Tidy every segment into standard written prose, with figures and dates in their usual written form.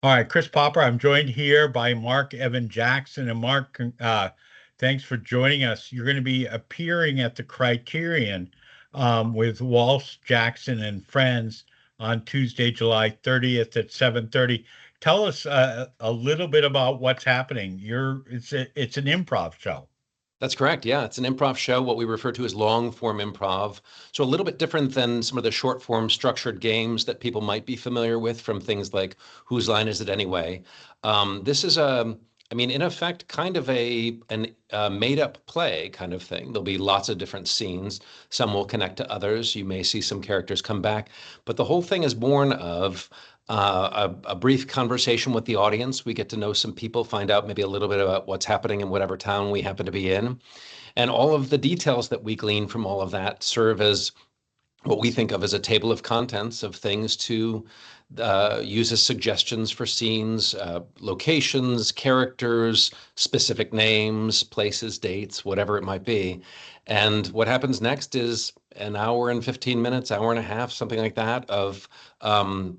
All right, Chris Popper. I'm joined here by Marc Evan Jackson. And Mark, thanks for joining us. You're going to be appearing at the Criterion with Walsh, Jackson, and friends on Tuesday, July 30th at 7:30. Tell us a little bit about what's happening. It's an improv show. That's correct. Yeah, it's an improv show, what we refer to as long form improv. So a little bit different than some of the short form structured games that people might be familiar with from things like Whose Line Is It Anyway? This is in effect, kind of a made up play kind of thing. There'll be lots of different scenes. Some will connect to others. You may see some characters come back, but the whole thing is born of a brief conversation with the audience. We get to know some people, find out maybe a little bit about what's happening in whatever town we happen to be in. And all of the details that we glean from all of that serve as what we think of as a table of contents of things to use as suggestions for scenes, locations, characters, specific names, places, dates, whatever it might be. And what happens next is an hour and 15 minutes, hour and a half, something like that, of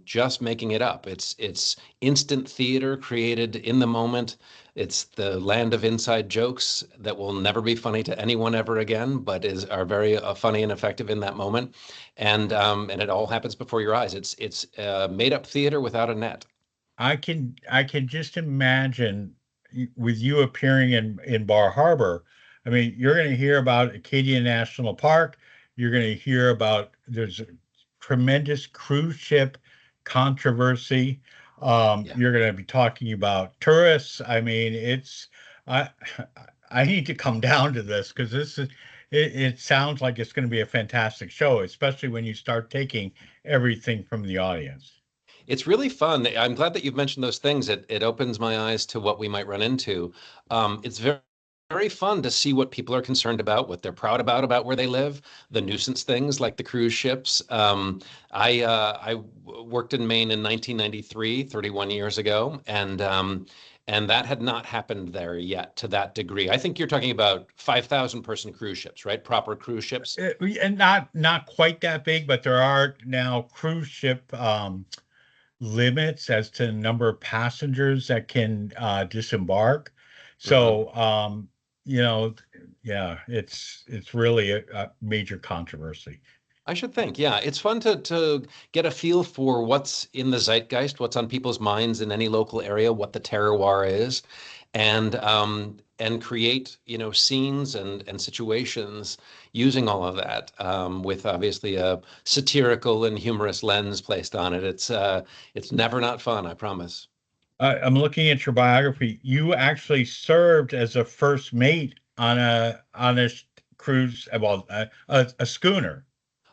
just making it up. It's instant theater created in the moment. It's the land of inside jokes that will never be funny to anyone ever again, but are very funny and effective in that moment. And it all happens before your eyes. It's made up theater without a net. I can just imagine with you appearing in Bar Harbor. I mean, you're going to hear about Acadia National Park. You're going to hear about there's a tremendous cruise ship controversy. Yeah. You're going to be talking about tourists. I mean, I I need to come down to this because it sounds like it's going to be a fantastic show, especially when you start taking everything from the audience. It's really fun. I'm glad that you've mentioned those things. It opens my eyes to what we might run into. It's very fun to see what people are concerned about, what they're proud about where they live, the nuisance things like the cruise ships. I worked in Maine in 1993, 31 years ago, and that had not happened there yet to that degree. I think you're talking about 5,000 person cruise ships, right? Proper cruise ships. And not quite that big, but there are now cruise ship limits as to the number of passengers that can disembark. Mhm. So, you know, yeah, it's really a major controversy. I should think, yeah. It's fun to get a feel for what's in the zeitgeist, what's on people's minds in any local area, what the terroir is, and create, scenes and situations using all of that, with obviously a satirical and humorous lens placed on it. It's never not fun, I promise. I'm looking at your biography. You actually served as a first mate on a cruise, well, a schooner.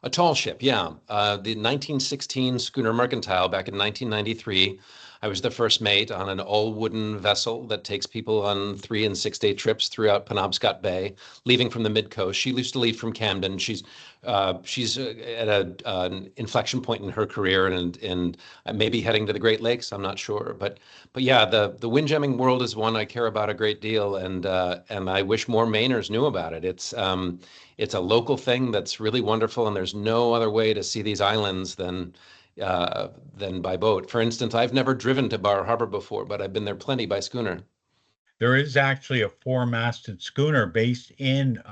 A tall ship, yeah. The 1916 schooner Mercantile back in 1993. I was the first mate on an all-wooden vessel that takes people on 3 and 6 day trips throughout Penobscot Bay, leaving from the mid-coast. She used to leave from Camden. She's at an inflection point in her career and maybe heading to the Great Lakes. I'm not sure, but yeah, the windjamming world is one I care about a great deal, and I wish more Mainers knew about it. It's a local thing that's really wonderful, and there's no other way to see these islands than by boat. For instance, I've never driven to Bar Harbor before, but I've been there plenty by schooner. There is actually a four-masted schooner based in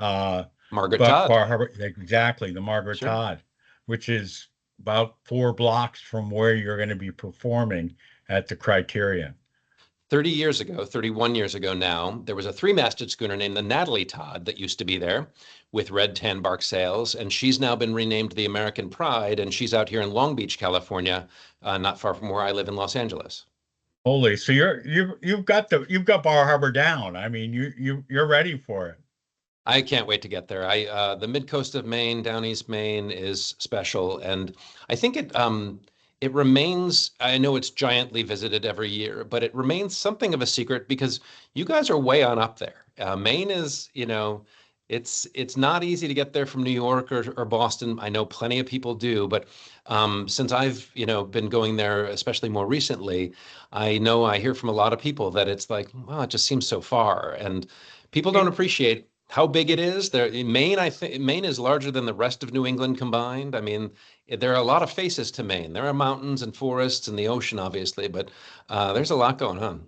Margaret Todd. Bar Harbor, exactly, the Margaret Sure. Todd, which is about 4 blocks from where you're going to be performing at the Criterion. 30 years ago, 31 years ago now, there was a three-masted schooner named the Natalie Todd that used to be there with red tan bark sails, and she's now been renamed the American Pride, and she's out here in Long Beach, California, not far from where I live in Los Angeles. Holy, so you've got Bar Harbor down. I mean, you're ready for it. I can't wait to get there. The mid coast of Maine, down East Maine is special, and I think it remains. I know it's giantly visited every year, but it remains something of a secret because you guys are way on up there. Maine is, it's not easy to get there from New York or Boston. I know plenty of people do, but since I've been going there, especially more recently, I hear from a lot of people that it's like, well, it just seems so far, and people don't It, appreciate how big it is there in Maine. I think Maine is larger than the rest of New England combined. I mean, there are a lot of faces to Maine. There are mountains and forests and the ocean, obviously, but there's a lot going on.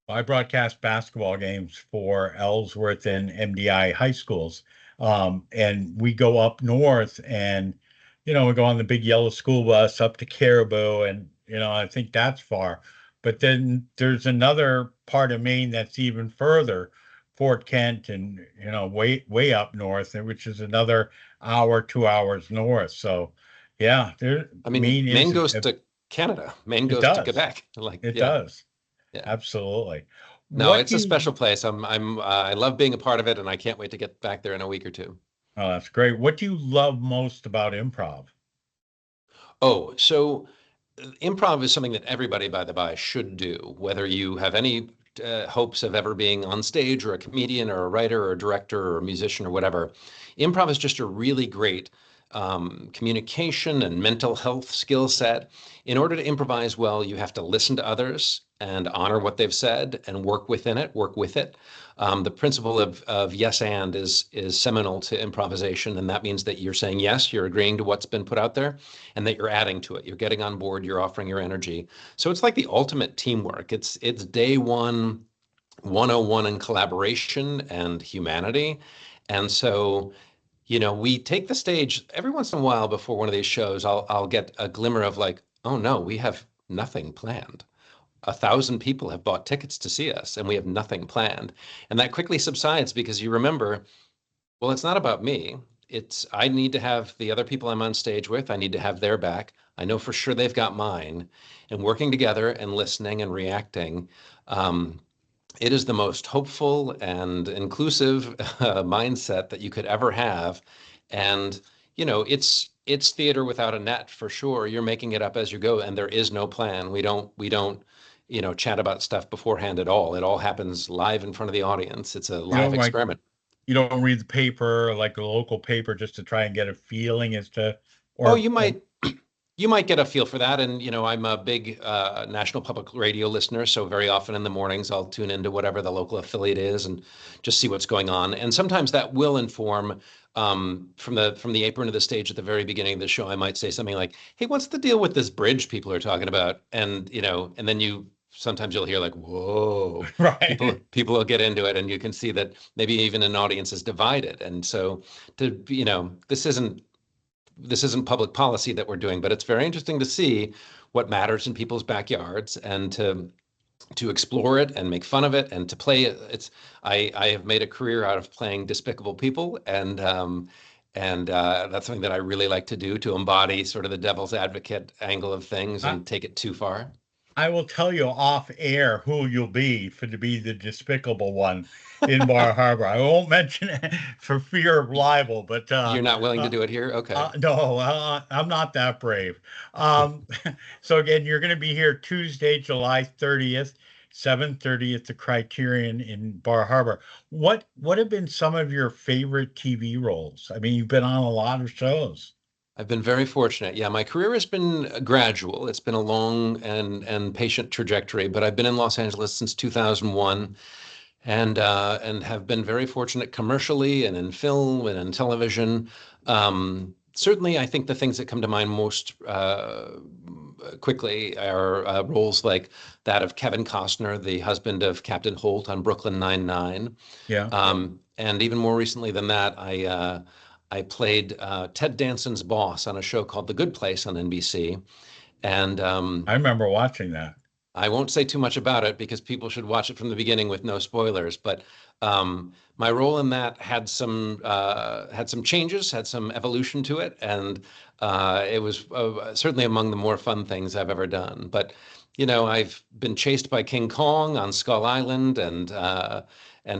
I broadcast basketball games for Ellsworth and MDI high schools. And we go up north and, we go on the big yellow school bus up to Caribou. And, I think that's far. But then there's another part of Maine that's even further, Fort Kent and, way, way up north, which is another hour, 2 hours north. So, yeah, I mean, Maine Maine is, goes to Canada. Maine it goes to does. Quebec. Like, It yeah, does. yeah. Absolutely. No, What it's do a you special place. I love being a part of it, and I can't wait to get back there in a week or two. Oh, that's great. What do you love most about improv? Oh, so improv is something that everybody, by the by, should do, whether you have any hopes of ever being on stage or a comedian or a writer or a director or a musician or whatever. Improv is just a really great communication and mental health skill set. In order to improvise well, you have to listen to others and honor what they've said and work within it, work with it. The principle of yes and is seminal to improvisation, and that means that you're saying yes, you're agreeing to what's been put out there, and that you're adding to it. You're getting on board, you're offering your energy. So it's like the ultimate teamwork. It's day one, 101 in collaboration and humanity. And so, we take the stage every once in a while before one of these shows. I'll get a glimmer of like, oh no, we have nothing planned. 1,000 people have bought tickets to see us, and we have nothing planned. And that quickly subsides because you remember, well, it's not about me. It's I need to have the other people I'm on stage with, I need to have their back. I know for sure they've got mine. And working together and listening and reacting, um, it is the most hopeful and inclusive mindset that you could ever have. And, it's theater without a net for sure. You're making it up as you go, and there is no plan. We don't, chat about stuff beforehand at all. It all happens live in front of the audience. It's a You live don't like experiment. you don't read the paper like a local paper just to try and get a feeling as to Oh, or, you or might you might get a feel for that. And, I'm a big national public radio listener. So very often in the mornings, I'll tune into whatever the local affiliate is and just see what's going on. And sometimes that will inform from the apron to the stage at the very beginning of the show. I might say something like, hey, what's the deal with this bridge people are talking about? And, and then sometimes you'll hear like, whoa, people right. people will get into it, and you can see that maybe even an audience is divided. And so this isn't public policy that we're doing, but it's very interesting to see what matters in people's backyards and to explore it and make fun of it and to play it. I have made a career out of playing despicable people, and that's something that I really like to do, to embody sort of the devil's advocate angle of things I, and take it too far. I will tell you off air who you'll be for to be the despicable one in Bar Harbor. I won't mention it for fear of libel, but You're not willing to uh, do it here? Okay. no, I'm not that brave. Um, so again, you're going to be here Tuesday, July 30th, 7:30 at the Criterion in Bar Harbor. What have been some of your favorite TV roles? I mean, you've been on a lot of shows. I've been very fortunate. Yeah, my career has been gradual. It's been a long and patient trajectory, but I've been in Los Angeles since 2001, and have been very fortunate commercially and in film and in television. Certainly, I think the things that come to mind most quickly are roles like that of Kevin Costner, the husband of Captain Holt on Brooklyn Nine-Nine. Yeah, And even more recently than that, I played Ted Danson's boss on a show called The Good Place on NBC. And I remember watching that. I won't say too much about it because people should watch it from the beginning with no spoilers. But my role in that had some changes, had some evolution to it, and it was certainly among the more fun things I've ever done. But I've been chased by King Kong on Skull Island, and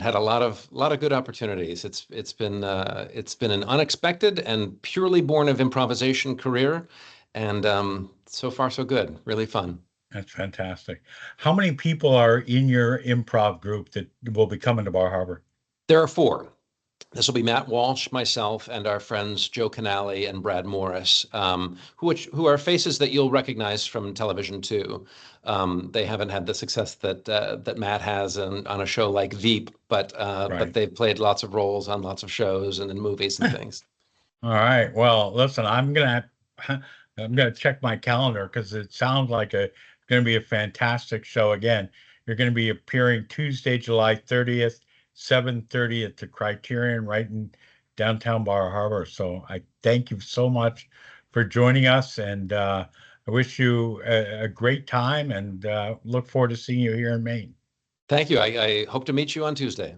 had a lot of good opportunities. It's been an unexpected and purely born of improvisation career, and so far so good. Really fun. That's fantastic. How many people are in your improv group that will be coming to Bar Harbor? There are four. This will be Matt Walsh, myself, and our friends Joe Canale and Brad Morris, who are faces that you'll recognize from television too. They haven't had the success that Matt has on a show like Veep, but Right. they've played lots of roles on lots of shows and in movies and things. All right. Well, listen, I'm gonna check my calendar because it sounds like gonna be a fantastic show. Again, you're gonna be appearing Tuesday, July 30th, 7:30 at the Criterion right in downtown Bar Harbor. So I thank you so much for joining us, and I wish you a great time, and look forward to seeing you here in Maine. Thank you. I hope to meet you on Tuesday.